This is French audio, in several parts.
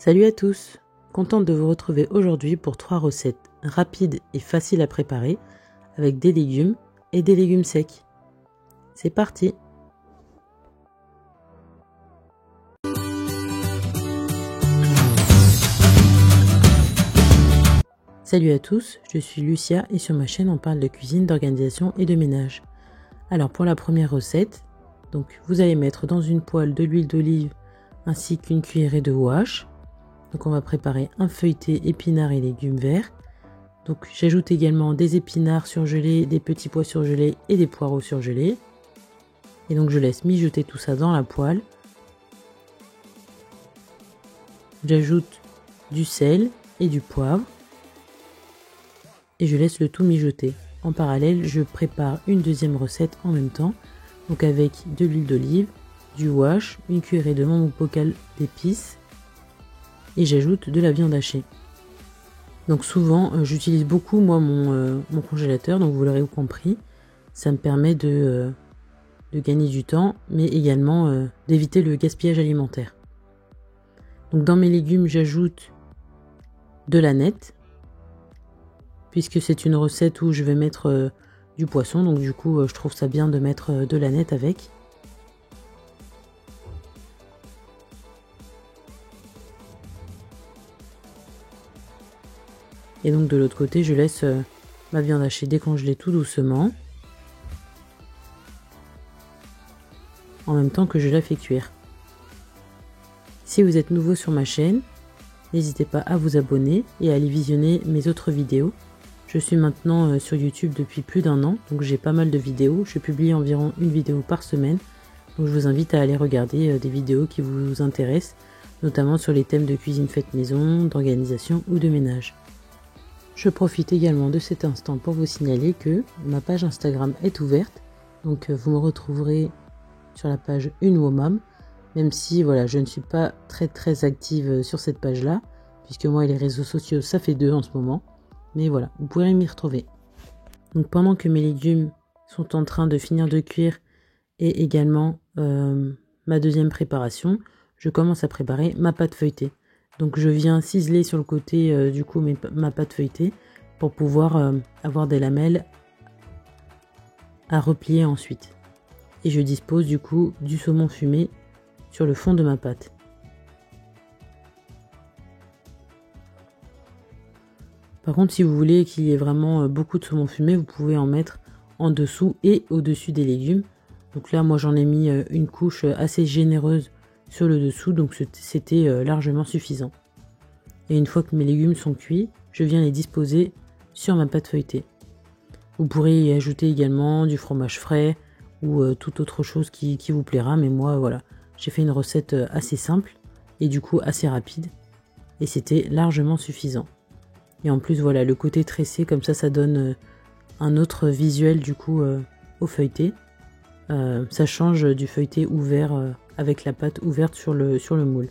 Salut à tous, contente de vous retrouver aujourd'hui pour 3 recettes rapides et faciles à préparer avec des légumes et des légumes secs. C'est parti! Salut à tous, je suis Lucia et sur ma chaîne on parle de cuisine, d'organisation et de ménage. Alors pour la première recette, donc vous allez mettre dans une poêle de l'huile d'olive ainsi qu'une cuillerée de wash. Donc on va préparer un feuilleté épinards et légumes verts. Donc j'ajoute également des épinards surgelés, des petits pois surgelés et des poireaux surgelés. Et donc je laisse mijoter tout ça dans la poêle. J'ajoute du sel et du poivre. Et je laisse le tout mijoter. En parallèle, je prépare une deuxième recette en même temps. Donc avec de l'huile d'olive, du wash, une cuillerée de membre bocal d'épices. Et j'ajoute de la viande hachée. Donc souvent j'utilise beaucoup moi mon congélateur, donc vous l'aurez compris, ça me permet de gagner du temps, mais également d'éviter le gaspillage alimentaire. Donc dans mes légumes j'ajoute de l'aneth, puisque c'est une recette où je vais mettre du poisson, donc du coup je trouve ça bien de mettre de l'aneth avec. Et donc de l'autre côté, je laisse ma viande hachée décongeler tout doucement, en même temps que je la fais cuire. Si vous êtes nouveau sur ma chaîne, n'hésitez pas à vous abonner et à aller visionner mes autres vidéos. Je suis maintenant sur YouTube depuis plus d'1 an, donc j'ai pas mal de vidéos. Je publie environ une vidéo par semaine, donc je vous invite à aller regarder des vidéos qui vous intéressent, notamment sur les thèmes de cuisine faite maison, d'organisation ou de ménage. Je profite également de cet instant pour vous signaler que ma page Instagram est ouverte, donc vous me retrouverez sur la page Une Womam, même si voilà, je ne suis pas très active sur cette page-là, puisque moi et les réseaux sociaux ça fait 2 en ce moment, mais voilà, vous pourrez m'y retrouver. Donc pendant que mes légumes sont en train de finir de cuire et également ma deuxième préparation, je commence à préparer ma pâte feuilletée. Donc je viens ciseler sur le côté du coup ma pâte feuilletée pour pouvoir avoir des lamelles à replier ensuite. Et je dispose du coup du saumon fumé sur le fond de ma pâte. Par contre, si vous voulez qu'il y ait vraiment beaucoup de saumon fumé, vous pouvez en mettre en dessous et au-dessus des légumes. Donc là, moi j'en ai mis une couche assez généreuse sur le dessous, donc c'était largement suffisant. Et une fois que mes légumes sont cuits, je viens les disposer sur ma pâte feuilletée. Vous pourrez y ajouter également du fromage frais ou toute autre chose qui vous plaira, mais moi voilà, j'ai fait une recette assez simple et du coup assez rapide, et c'était largement suffisant. Et en plus voilà, le côté tressé comme ça donne un autre visuel du coup au feuilleté. Ça change du feuilleté ouvert avec la pâte ouverte sur le moule.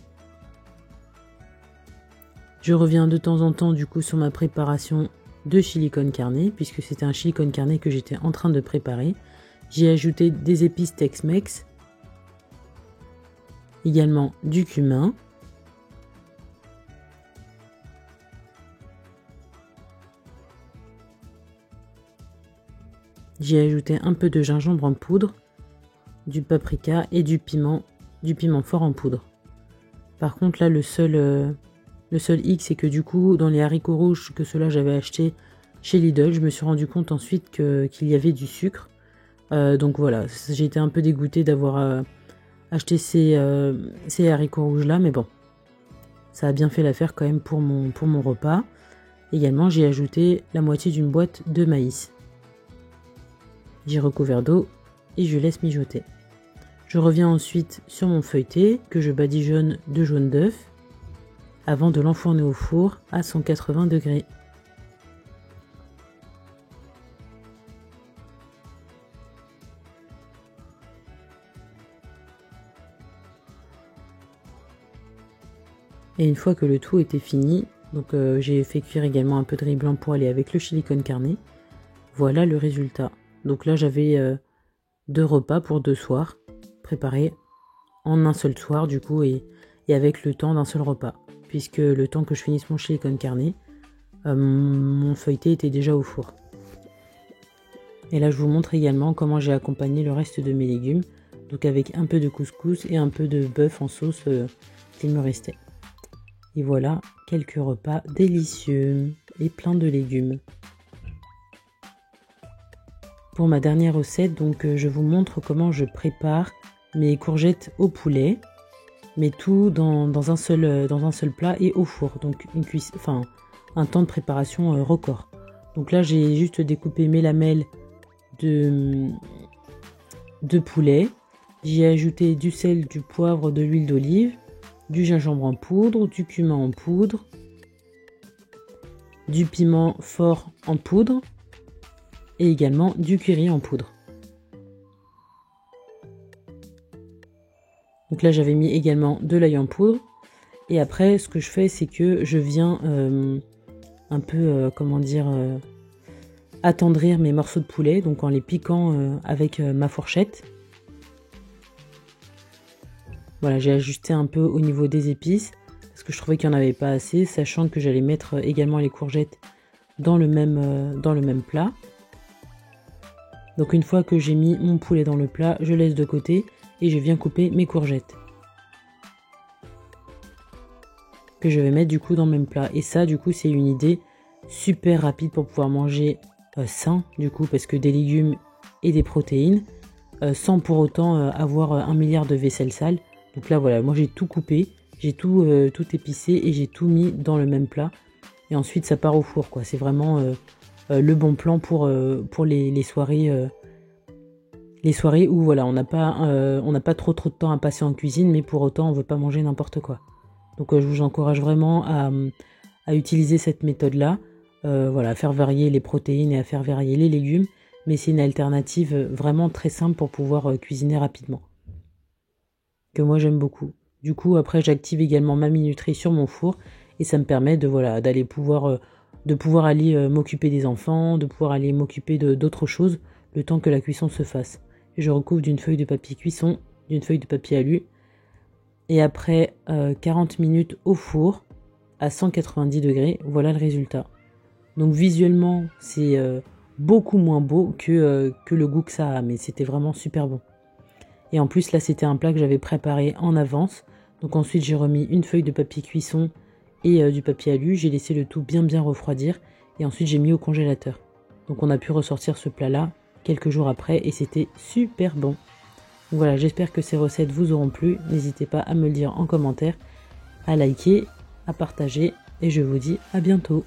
Je reviens de temps en temps du coup sur ma préparation de chili con carne, puisque c'était un chili con carne que j'étais en train de préparer. J'ai ajouté des épices Tex-Mex, également du cumin, j'ai ajouté un peu de gingembre en poudre, du paprika et du piment fort en poudre. Par contre là le seul hic c'est que du coup dans les haricots rouges que ceux-là j'avais acheté chez Lidl, je me suis rendu compte ensuite qu'il y avait du sucre. Donc voilà, j'ai été un peu dégoûtée d'avoir acheté ces haricots rouges là, mais bon, ça a bien fait l'affaire quand même pour mon repas. Également j'ai ajouté la moitié d'une boîte de maïs. J'ai recouvert d'eau et je laisse mijoter. Je reviens ensuite sur mon feuilleté que je badigeonne de jaune d'œuf avant de l'enfourner au four à 180 degrés. Et une fois que le tout était fini, donc j'ai fait cuire également un peu de riz blanc pour aller avec le chili con carne. Voilà le résultat. Donc là j'avais 2 repas pour 2 soirs préparés en un seul soir du coup et avec le temps d'un seul repas, puisque le temps que je finisse mon chili con carne, mon feuilleté était déjà au four. Et là je vous montre également comment j'ai accompagné le reste de mes légumes, donc avec un peu de couscous et un peu de bœuf en sauce qu'il me restait. Et voilà, quelques repas délicieux et pleins de légumes. Pour ma dernière recette, donc je vous montre comment je prépare mes courgettes au poulet, mais tout dans un seul plat et au four, donc un temps de préparation record. Donc là j'ai juste découpé mes lamelles de poulet, j'y ai ajouté du sel, du poivre, de l'huile d'olive, du gingembre en poudre, du cumin en poudre, du piment fort en poudre et également du curry en poudre. Donc là j'avais mis également de l'ail en poudre et après ce que je fais c'est que je viens un peu attendrir mes morceaux de poulet, donc en les piquant avec ma fourchette. Voilà, j'ai ajusté un peu au niveau des épices parce que je trouvais qu'il n'y en avait pas assez, sachant que j'allais mettre également les courgettes dans le même plat. Donc une fois que j'ai mis mon poulet dans le plat, je laisse de côté et je viens couper mes courgettes que je vais mettre du coup dans le même plat. Et ça du coup c'est une idée super rapide pour pouvoir manger sain du coup, parce que des légumes et des protéines sans pour autant avoir 1 milliard de vaisselle sale. Donc là voilà, moi j'ai tout coupé, j'ai tout épicé et j'ai tout mis dans le même plat et ensuite ça part au four quoi. C'est vraiment le bon plan pour les soirées où voilà, on n'a pas trop de temps à passer en cuisine, mais pour autant on veut pas manger n'importe quoi. Donc je vous encourage vraiment à utiliser cette méthode là, voilà, à faire varier les protéines et à faire varier les légumes, mais c'est une alternative vraiment très simple pour pouvoir cuisiner rapidement, que moi j'aime beaucoup. Du coup après j'active également ma minuterie sur mon four et ça me permet de pouvoir aller m'occuper des enfants, de pouvoir aller m'occuper d'autres choses le temps que la cuisson se fasse. Et je recouvre d'une feuille de papier cuisson, d'une feuille de papier alu, et après 40 minutes au four à 190 degrés, voilà le résultat. Donc visuellement c'est beaucoup moins beau que le goût que ça a, mais c'était vraiment super bon. Et en plus là c'était un plat que j'avais préparé en avance, donc ensuite j'ai remis une feuille de papier cuisson et du papier alu, j'ai laissé le tout bien refroidir et ensuite j'ai mis au congélateur. Donc on a pu ressortir ce plat là quelques jours après et c'était super bon. Donc voilà, j'espère que ces recettes vous auront plu, n'hésitez pas à me le dire en commentaire, à liker, à partager et je vous dis à bientôt.